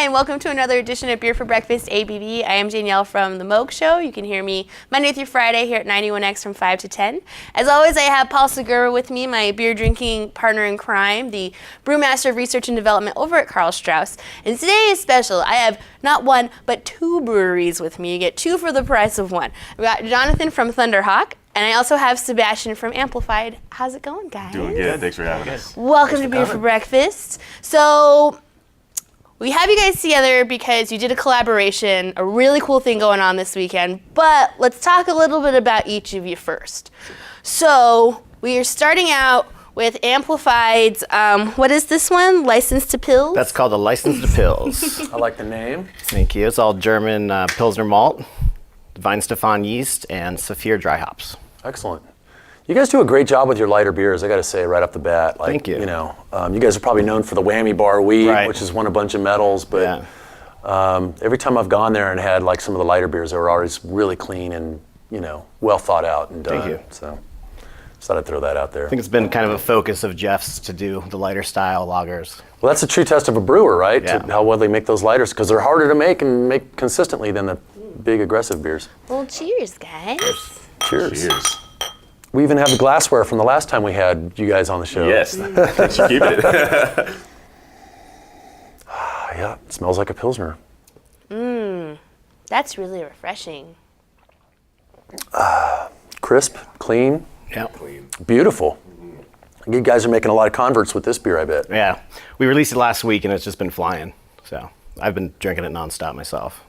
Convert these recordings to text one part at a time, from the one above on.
and welcome to another edition of Beer for Breakfast ABV. I am Danielle from The Moog Show. You can hear me Monday through Friday here at 91X from 5 to 10. As always, I have Paul Segura with me, my beer drinking partner in crime, the brewmaster of research and development over at Karl Strauss. And today is special. I have not one, but two breweries with me. You get two for the price of one. We've got Jonathan from Thunderhawk, and I also have Sebastian from Amplified. How's it going, guys? Doing good. Thanks for having us. Welcome to Beer for Breakfast. So, we have you guys together because you did a collaboration, a really cool thing going on this weekend, but let's talk a little bit about each of you first. So, we are starting out with Amplified's, what is this one? License to Pils? That's called the License to Pils. I like the name. Thank you. It's all German Pilsner malt, Weihenstephan yeast, and Saphir dry hops. Excellent. You guys do a great job with your lighter beers, I got to say right off the bat. Like, Thank you. You know, you guys are probably known for the whammy bar wheat, Right. which has won a bunch of medals, but every time I've gone there and had like some of the lighter beers, they were always really clean and, you know, well thought out and done. Thank you. So, just thought I'd throw that out there. I think it's been kind of a focus of Jeff's to do the lighter style lagers. Well, that's a true test of a brewer, right? Yeah. To how well they make those lighters, because they're harder to make and make consistently than the big aggressive beers. Well, cheers, guys. Cheers. Cheers. We even have the glassware from the last time we had you guys on the show. Yes. Thanks for keeping it. Yeah, it smells like a Pilsner. That's really refreshing. Crisp, clean, Yeah. beautiful. You guys are making a lot of converts with this beer, I bet. Yeah. We released it last week and it's just been flying. So I've been drinking it nonstop myself.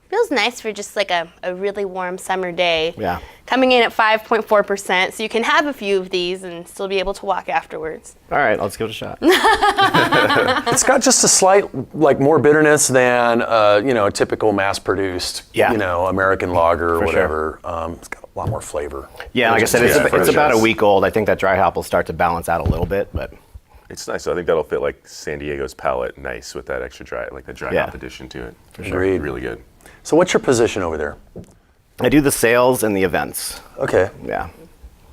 Feels nice for just like a really warm summer day. Yeah. Coming in at 5.4%, so you can have a few of these and still be able to walk afterwards. All right, let's give it a shot. It's got just a slight, like, more bitterness than, you know, a typical mass-produced, Yeah. you know, American lager or For whatever. It's got a lot more flavor. Yeah, like I said, Yeah, it's about a week old. I think that dry hop will start to balance out a little bit, but It's nice. I think that'll fit like San Diego's palate nice with that extra dry, like the dry Yeah. hop addition to it. For sure. Agreed. Really good. So what's your position over there? I do the sales and the events. Okay. Yeah.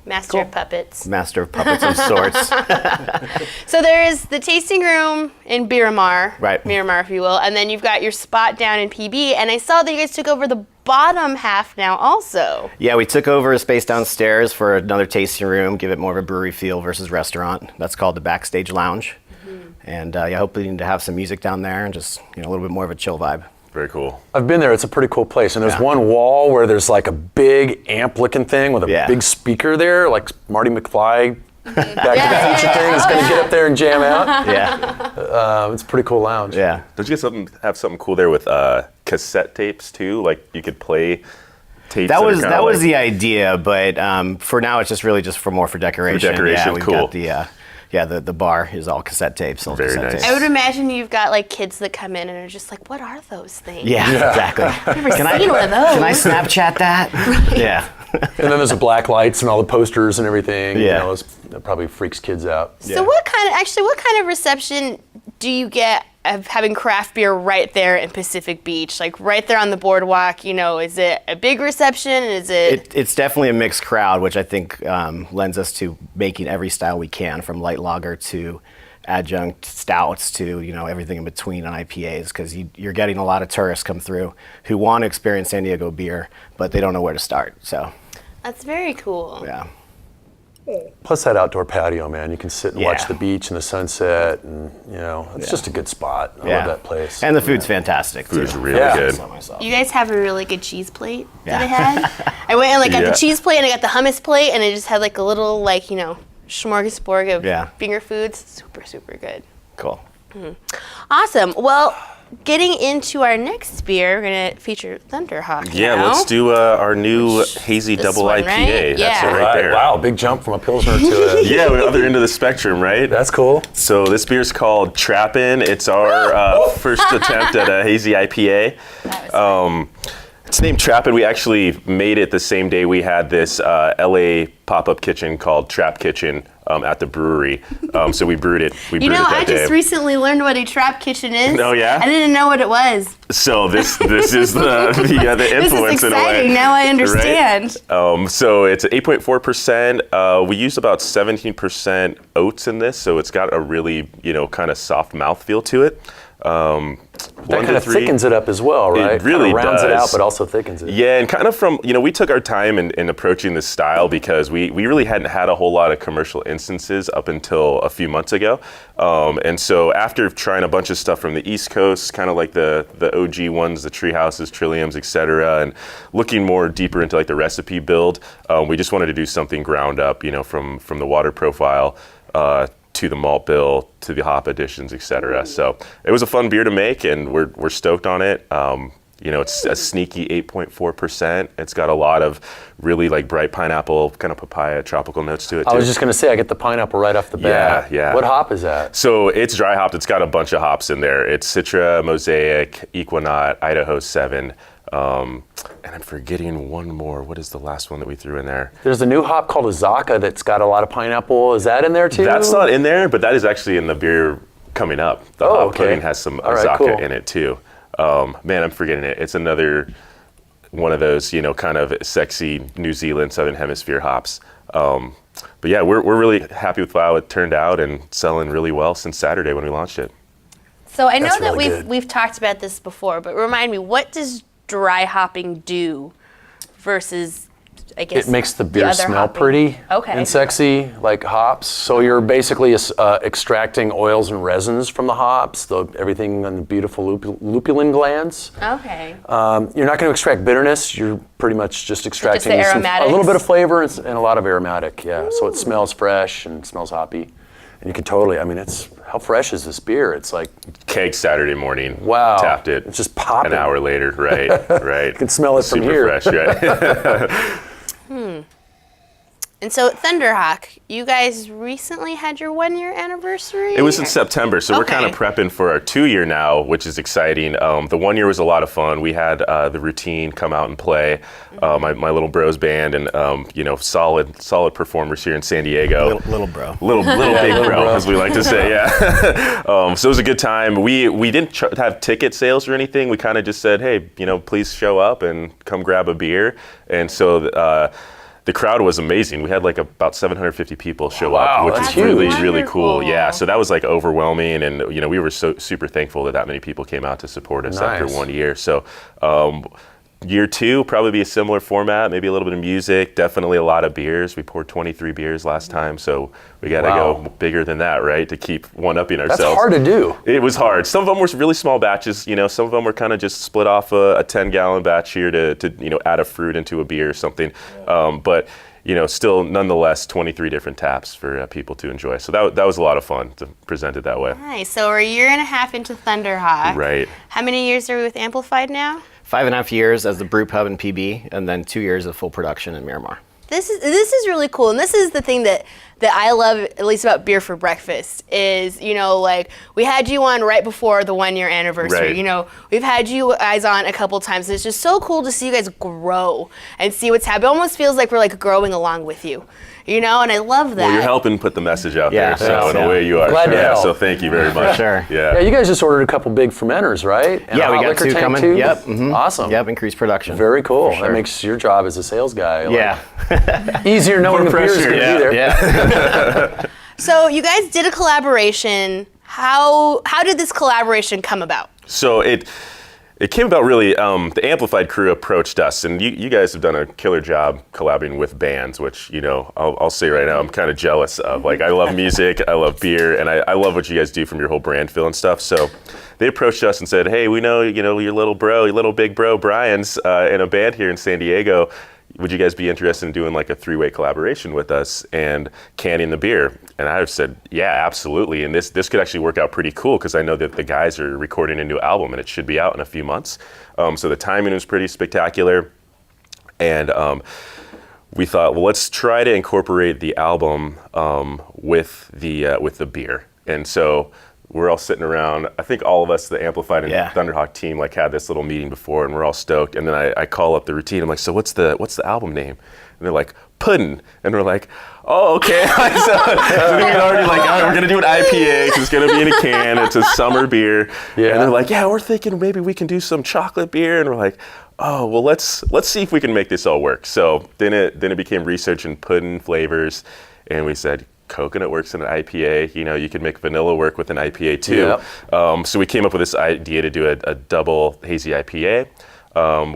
Master of Puppets. Master of puppets of sorts. So there is the tasting room in Miramar, Right. Miramar, if you will, and then you've got your spot down in PB, and I saw that you guys took over the bottom half now also. Yeah, we took over a space downstairs for another tasting room, give it more of a brewery feel versus restaurant. That's called the Backstage Lounge. And yeah, hoping to have some music down there and just, you know, a little bit more of a chill vibe. Very cool. I've been there. It's a pretty cool place. And there's Yeah. one wall where there's like a big amp-looking thing with a Yeah. big speaker there, like Marty McFly Back to the Future thing is going to get up there and jam out. Yeah, It's a pretty cool lounge. yeah. Don't you guys have something cool there with cassette tapes too? Like you could play tapes. That was are was like, the idea, but for now it's just really just for decoration. For decoration, yeah, we've cool. got the bar is all cassette tapes. All Very cassette nice. tapes. I would imagine you've got like kids that come in and are just like, what are those things? Yeah, exactly. I've never seen one of those. Can I Snapchat that? Yeah. And then there's the black lights and all the posters and everything. You Yeah. know, that probably freaks kids out. So what kind of reception do you get of having craft beer right there in Pacific Beach, like right there on the boardwalk? You know, is it a big reception? Is it? It's definitely a mixed crowd, which I think lends us to making every style we can, from light lager to adjunct stouts to, you know, everything in between on IPAs, because you're getting a lot of tourists come through who want to experience San Diego beer, but they don't know where to start. So That's very cool. yeah. Plus that outdoor patio, man. You can sit and watch Yeah. the beach and the sunset, and you know, it's just a good spot. I love that place. And the food's fantastic too. Food's really Yeah. good. You guys have a really good cheese plate that I Yeah. had. I went and like got Yeah. the cheese plate and I got the hummus plate, and I just had like a little like, you know, smorgasbord of Yeah. finger foods. Super, super good. Cool. Awesome. Well, getting into our next beer, we're gonna feature Thunderhawk. Yeah, now. let's do our new hazy This double one, IPA. right? That's Yeah. it right there. Wow, big jump from a Pilsner to a... Yeah, we're other end of the spectrum, right? That's cool. So this beer's called Trappin'. It's our first attempt at a hazy IPA. It's named Trappin'. We actually made it the same day we had this LA pop-up kitchen called Trap Kitchen at the brewery. So we brewed it. We You brewed know, it that I just day. recently learned what a trap kitchen is. Oh, yeah? I didn't know what it was. So this is the This influence is in a way. exciting. Now I understand. Right? So it's 8.4%. We used about 17% oats in this, so it's got a really, kind of soft mouthfeel to it. That kind of thickens it up as well, right? It really kind of rounds does. it out, but also thickens it. Yeah, and kind of from, we took our time in approaching this style because we really hadn't had a whole lot of commercial instances up until a few months ago. And so after trying a bunch of stuff from the East Coast, kind of like the OG ones, the tree houses, trilliums, et cetera, and looking more deeper into like the recipe build, we just wanted to do something ground up, from the water profile, to the malt bill, to the hop additions, et cetera. So it was a fun beer to make, and we're stoked on it. It's a sneaky 8.4%. It's got a lot of really like bright pineapple, kind of papaya, tropical notes to it too. I was just going to say, I get the pineapple right off the bat. Yeah. What hop is that? So it's dry hopped. It's got a bunch of hops in there. It's Citra, Mosaic, Equinaut, Idaho 7. And I'm forgetting one more. What is the last one that we threw in there? There's a new hop called Azaka that's got a lot of pineapple. Is that in there too? That's not in there, but that is actually in the beer coming up. The Hop Puddin has some Azaka in it too. Man, I'm forgetting it. It's another one of those, kind of sexy New Zealand, Southern Hemisphere hops. But yeah, we're really happy with how it turned out and selling really well since Saturday when we launched it. So I know That's that really we've talked about this before, but remind me, what does dry hopping do versus, I guess, It makes the beer other smell hopping? pretty Okay. and sexy, like hops. So you're basically extracting oils and resins from the hops, everything on the beautiful lupulin glands. Okay. You're not going to extract bitterness. You're pretty much just extracting the a aromatics? little bit of flavor and a lot of aromatic. Yeah. So it smells fresh and smells hoppy. And you can totally, how fresh is this beer? It's like Keg Saturday morning. Wow. Tapped it. It's just popping. An hour later, right. You can smell it from here. Super fresh, right? And so Thunderhawk, you guys recently had your 1-year anniversary? It was in September, so we're kind of prepping for our 2-year now, which is exciting. The 1 year was a lot of fun. We had the routine come out and play, my little bros band, and solid performers here in San Diego. Little bro. Little big bro, as we like to say, yeah. So it was a good time. We didn't have ticket sales or anything. We kind of just said, hey, please show up and come grab a beer. And so the crowd was amazing. We had like about 750 people show up, which is really, really cool. Yeah, so that was like overwhelming, and we were so super thankful that many people came out to support us after 1 year. So year 2, probably be a similar format, maybe a little bit of music, definitely a lot of beers. We poured 23 beers last time, so we got to go bigger than that, right, to keep one-upping ourselves. That's hard to do. It was hard. Some of them were really small batches, some of them were kind of just split off a 10-gallon batch here to add a fruit into a beer or something. But still nonetheless 23 different taps for people to enjoy. So that was a lot of fun to present it that way. Nice. So we're a year and a half into Thunderhawk. Right. How many years are we with Amplified now? 5.5 years as the brew pub and PB, and then 2 years of full production in Miramar. This is really cool, and this is the thing that I love, at least about Beer for Breakfast, is like we had you on right before the 1 year anniversary. Right. We've had you guys on a couple times. It's just so cool to see you guys grow and see what's happening. It almost feels like we're like growing along with you, and I love that. Well, you're helping put the message out there, so in a way you are. Glad to help. So thank you very much. Sure. Yeah. Yeah, you guys just ordered a couple big fermenters, right? And Yeah, a we hot got liquor 2 tank coming. too? Yep. Mm-hmm. Awesome. Yep, increased production. Very cool. For sure. That makes your job as a sales guy easier knowing the beer's pressure, going to be there. Yeah. So you guys did a collaboration. How did this collaboration come about? So it came about really, the Amplified crew approached us, and you guys have done a killer job collabing with bands, which, I'll say right now, I'm kind of jealous of. Like, I love music, I love beer, and I love what you guys do from your whole brand feel and stuff. So they approached us and said, hey, we know, your little big bro, Brian's in a band here in San Diego. Would you guys be interested in doing like a 3-way collaboration with us and canning the beer? And I said, yeah, absolutely. And this could actually work out pretty cool because I know that the guys are recording a new album and it should be out in a few months. So the timing was pretty spectacular. And we thought, well, let's try to incorporate the album with the beer. And so we're all sitting around. I think all of us, the Amplified and Thunderhawk team, like had this little meeting before, and we're all stoked. And then I call up the routine. I'm like, so what's the album name? And they're like, Puddin. And we're like, oh, okay. so we already like, all right, we're gonna do an IPA because it's gonna be in a can. It's a summer beer. Yeah. And they're like, yeah, we're thinking maybe we can do some chocolate beer. And we're like, oh, well, let's see if we can make this all work. So then it became research and pudding flavors. And we said, coconut works in an IPA. You know, you could make vanilla work with an IPA too. Yep. So we came up with this idea to do a double hazy IPA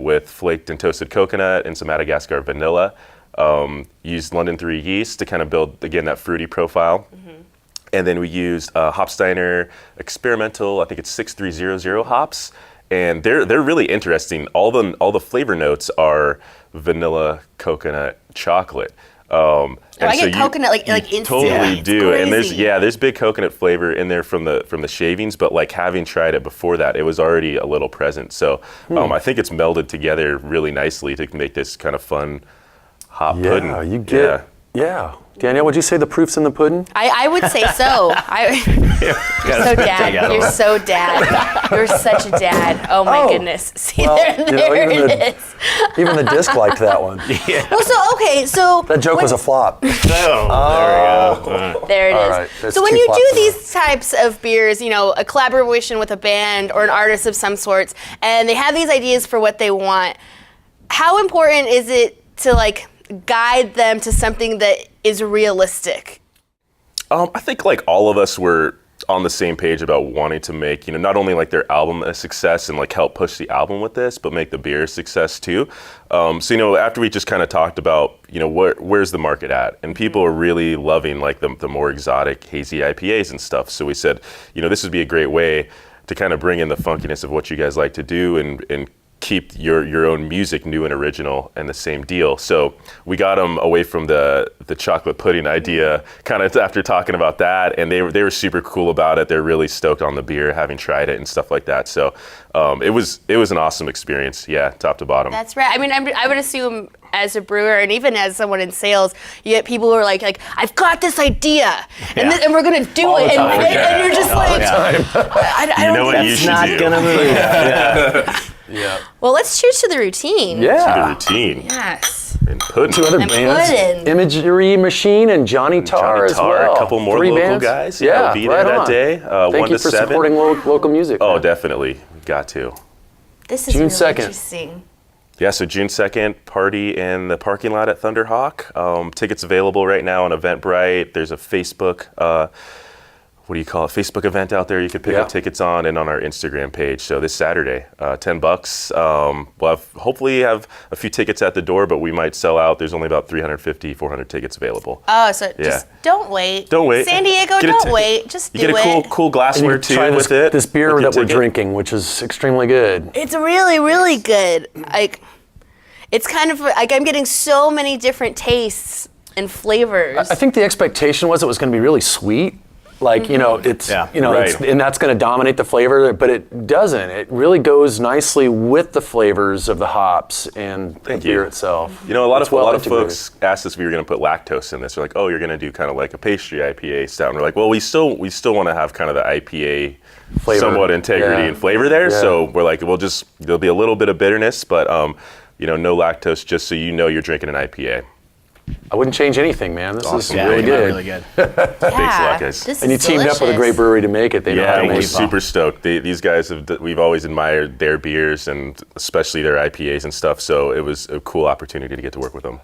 with flaked and toasted coconut and some Madagascar vanilla. Used London 3 yeast to kind of build, again, that fruity profile. And then we used Hopsteiner experimental, I think it's 6300 hops. And they're really interesting. All the flavor notes are vanilla, coconut, chocolate. I get coconut like instant. Totally do. Crazy. And there's big coconut flavor in there from the shavings, but like having tried it before that, it was already a little present. So I think it's melded together really nicely to make this kind of fun hop pudding. Yeah. Danielle, would you say the proof's in the pudding? I would say so. You're so dad. You're so dad. You're such a dad. Oh my goodness. See, there it is. Even the disc liked that one. Well, so that joke was a flop. There we go. There it is. Right, so when you do these types of beers, you know, a collaboration with a band or an artist of some sorts, and they have these ideas for what they want, how important is it to like guide them to something that is realistic? I think like all of us were on the same page about wanting to make, you know, not only like their album a success and like help push the album with this, but make the beer a success too. So, you know, after we just kind of talked about, you know, where's the market at? And people are really loving like the more exotic hazy IPAs and stuff. So we said, you know, this would be a great way to kind of bring in the funkiness of what you guys like to do and keep your own music new and original and the same deal. So we got them away from the chocolate pudding idea kind of after talking about that, and they were super cool about it. They're really stoked on the beer, having tried it and stuff like that. So it was an awesome experience, top to bottom. That's right. I mean, I would assume as a brewer and even as someone in sales, you get people who are like I've got this idea and we're gonna do it, and you're just like, I don't know what you should do. That's not gonna move. Yeah. Well, let's cheers to the routine. To the routine. Yes. And pudding. 2 other bands. Puddin'. Imagery Machine and Johnny Tar as well. A couple more 3 local bands. guys. Will be there that day. Thank 1 you to for 7. supporting local music. Oh, man. definitely. We've got to. This is June really 2nd. interesting. Yeah, so June 2nd, party in the parking lot at Thunderhawk. Tickets available right now on Eventbrite. There's a Facebook, Facebook event out there you could pick up tickets on, and on our Instagram page. So this Saturday, $10. We'll hopefully have a few tickets at the door, but we might sell out. There's only about 350, 400 tickets available. Oh, so just don't wait. Don't wait. San Diego, don't wait. Just do it. You get a cool glassware too with it. This beer that we're drinking, which is extremely good. It's really, really good. Like, it's kind of like I'm getting so many different tastes and flavors. I think the expectation was it was going to be really sweet. Like, you know, it's, and that's going to dominate the flavor, but it doesn't. It really goes nicely with the flavors of the hops and the beer itself. You know, a lot of folks asked us if we were going to put lactose in this. They're like, oh, you're going to do kind of like a pastry IPA stout. And we're like, well, we still want to have kind of the IPA flavor, somewhat integrity and flavor there. Yeah. So we're like, there'll be a little bit of bitterness, but, no lactose, just so you know you're drinking an IPA. I wouldn't change anything, man. This is really good. Thanks a lot, guys. And you teamed up with a great brewery to make it. They know how to make it. We're super stoked. These guys we've always admired their beers and especially their IPAs and stuff. So it was a cool opportunity to get to work with them.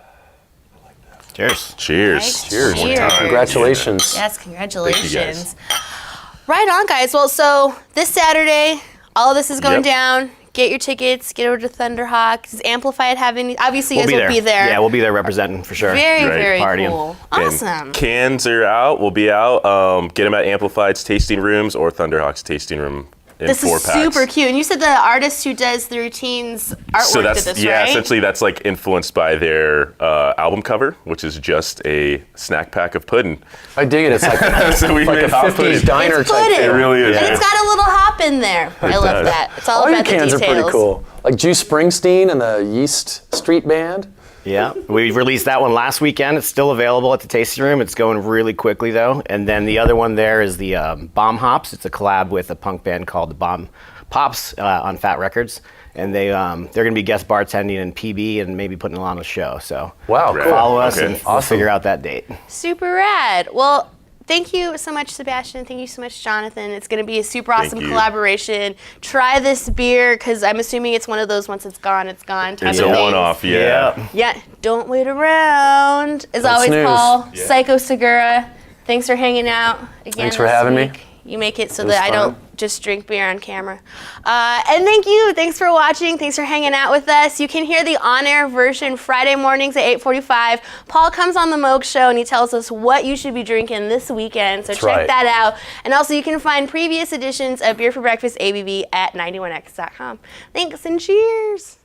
Cheers. Cheers. Nice. Cheers. Congratulations. Yes, congratulations. Thank you, guys. Right on, guys. Well, so this Saturday, all of this is going down. Get your tickets. Get over to Thunderhawk. Does Amplified have any? Obviously, you guys will be there. Yeah, we'll be there representing for sure. Very Partying. cool. Awesome. And cans are out. We'll be out. Get them at Amplified's tasting rooms or Thunderhawk's tasting room in this 4 is packs. super cute. And you said the artist who does the routines artwork did this, right? Essentially that's like influenced by their album cover, which is just a snack pack of pudding. I dig it. It's like, so we like a 50s diner it's type pudding. thing. It really is. And it's got a little hop in there. I love that. It's all All about your the cans details. are pretty cool. Like Juice Springsteen and the Yeast Street Band. Yeah, we released that one last weekend. It's still available at the tasting room. It's going really quickly though. And then the other one there is the Bomb Hops. It's a collab with a punk band called the Bomb Pops on Fat Records. And they're going to be guest bartending in PB and maybe putting on a show. So wow, cool. Follow us and we'll figure out that date. Super rad. Well, thank you so much, Sebastian. Thank you so much, Jonathan. It's going to be a super awesome collaboration. Try this beer, because I'm assuming it's one of those once it's gone, it's gone. It's a one-off, Yeah, don't wait around. As Don't always, snooze. Paul, Psycho Segura. Thanks for hanging out again. Thanks for having me. You make it so It was that I fun. don't just drink beer on camera. And thank you. Thanks for watching. Thanks for hanging out with us. You can hear the on-air version Friday mornings at 8:45. Paul comes on the Moog Show and he tells us what you should be drinking this weekend. So check that out. And also you can find previous editions of Beer for Breakfast ABV at 91x.com. Thanks and cheers.